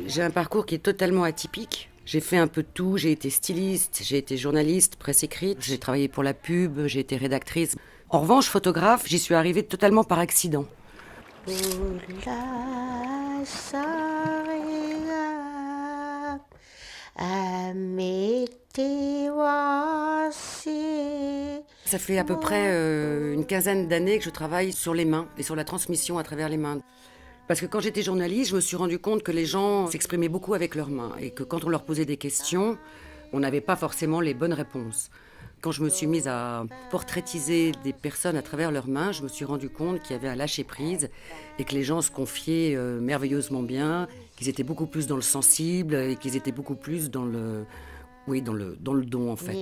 J'ai un parcours qui est totalement atypique. J'ai fait un peu de tout, j'ai été styliste, j'ai été journaliste, presse écrite, j'ai travaillé pour la pub, j'ai été rédactrice. En revanche, photographe, j'y suis arrivée totalement par accident. Ça fait à peu près une quinzaine d'années que je travaille sur les mains et sur la transmission à travers les mains. Parce que quand j'étais journaliste, je me suis rendu compte que les gens s'exprimaient beaucoup avec leurs mains et que quand on leur posait des questions, on n'avait pas forcément les bonnes réponses. Quand je me suis mise à portraitiser des personnes à travers leurs mains, je me suis rendu compte qu'il y avait un lâcher-prise et que les gens se confiaient merveilleusement bien, qu'ils étaient beaucoup plus dans le sensible et qu'ils étaient beaucoup plus dans le, oui, dans le don en fait.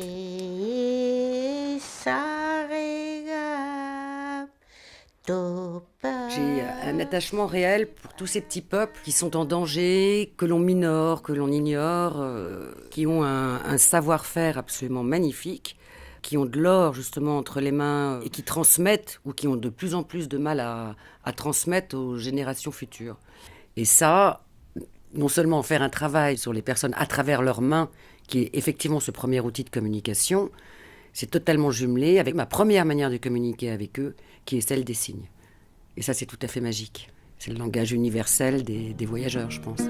J'ai un attachement réel pour tous ces petits peuples qui sont en danger, que l'on minore, que l'on ignore, qui ont un savoir-faire absolument magnifique, qui ont de l'or justement entre les mains et qui transmettent ou qui ont de plus en plus de mal à transmettre aux générations futures. Et ça, non seulement faire un travail sur les personnes à travers leurs mains, qui est effectivement ce premier outil de communication, c'est totalement jumelé avec ma première manière de communiquer avec eux, qui est celle des signes. Et ça, c'est tout à fait magique. C'est le langage universel des voyageurs, je pense.